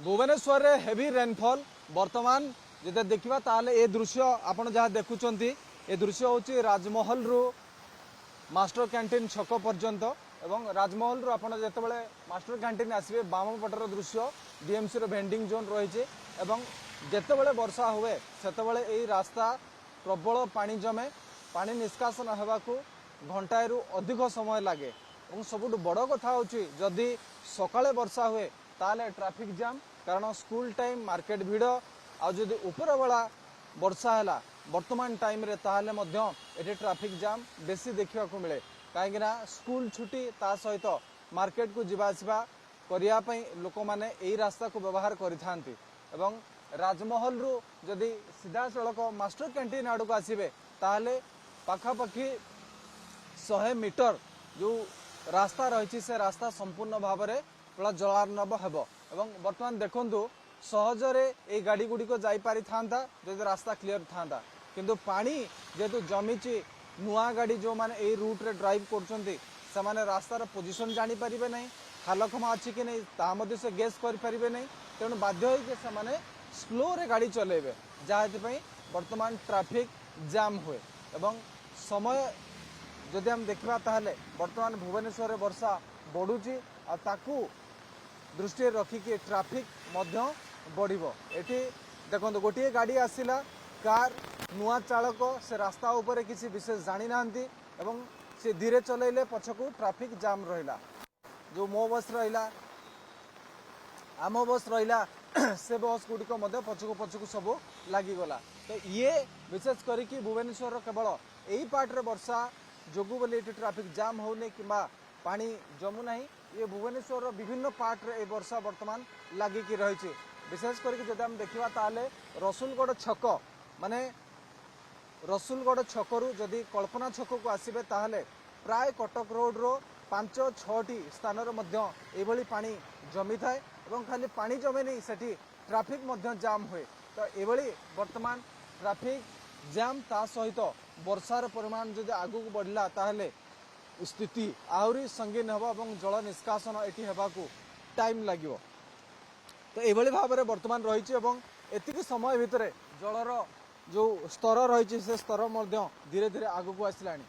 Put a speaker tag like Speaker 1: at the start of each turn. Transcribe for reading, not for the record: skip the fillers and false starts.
Speaker 1: भुवनेश्वर रे heavy rainfall वर्तमान जब देखा ताले ए दृश्य आपण जहाँ देखुंत ए दृश्य हूँ राजमहल रु मास्टर कैंटीन छक पर्यंत एवं राजमहल रु आपण जितेबाला मास्टर कैंटीन आसवे बाम पटर दृश्य डीएमसी रो भेंडिंग जोन रही जितेबाला वर्षा हुए सेतेबाला यही रास्ता प्रबल पानी जमे पानी निष्कासन होगाकू घंटाए रु अधिक समय लगे और सबुठ बड़ कथा हूँ जदि सकाळे वर्षा हुए ताले ट्रैफिक जाम कारण स्कूल टाइम मार्केट भिड़ आदि उपर बेला वर्षा है वर्तमान टाइम रे ताहले मध्य एठी ट्रैफिक जाम बेसी देखा मिले कहीं स्कूल छुट्टी ता सहित मार्केट को जीवा आसवा करने लोक मैंने यही रास्ता को व्यवहार करिथांती एवं राजमहल रु जदि सीधा सड़क मास्टर कैंटीन आड़ को आसबे ताहले पाखापाखि 100 मीटर जो रास्ता रही से रास्ता संपूर्ण भाव में पूरा जलार्णव हेबो एवं वर्तमान देखंतु सहजरे ए गाड़ी गुड़िक जापारि था जदि रास्ता क्लीयर था किंतु पानी जेहेतु जमीची नुआ गाड़ी जो माने ए रूट रे ड्राइव करछंती से माने रास्तार पोजिशन जानी परिबे नहीं खालखमा अच्छी कि नहीं ता मध्य से गेस करि परिबे नहीं तेणु बाध्य होइके से माने स्लो रे गाड़ी चलेबे जाहेतु वर्तमान ट्रैफिक जाम हुए एवं समय जदि हम देखा ताहले वर्तमान भुवनेश्वर वर्षा बढ़ुची आ ताकू दृष्टि रखिकी ट्रैफिक मध्य बढ़िबो एठी देखो गोटे गाड़ी आसिला कार नुआ चालक से रास्ता ऊपर किसी विशेष जानी नांती एवं से धीरे चलैले पछकू ट्रैफिक जाम रहिला जो मो बस रहिला आम बस रहिला से बस गुड़िक पछकू पछकू सब लगिगला तो ये विशेष करिकी भुवनेश्वर केवल यही पार्ट रे वर्षा जोगु बोली ट्रैफिक जाम होने कि पानी जमु नहीं ये भुवनेश्वर विभिन्न पार्ट रे वर्षा वर्तमान लगिकी रही विशेष करके जब हम देखा ताले रसुलगढ़ छक माने रसुलगढ़ छकरू जदि कल्पना छक को आसबे ताहले प्राय कटक रोड रो 5-6टी स्थान ये पानी जमी थाए और खाली पानी जमे नहीं सेठी ट्रैफिक मध्य जाम हुए तो ये वर्तमान ट्रैफिक जाम ता सहित वर्षार परिमाण जदि आगू बढ़ला ताहले स्थिति आहरी संगीन हेबा और जल निष्कासन एटी हेबाकू टाइम लागिवो तो ये भाव में वर्तमान रही एतिक समय भितर जलर जो स्तर रही से स्तर धीरे धीरे आगू को आसलानी।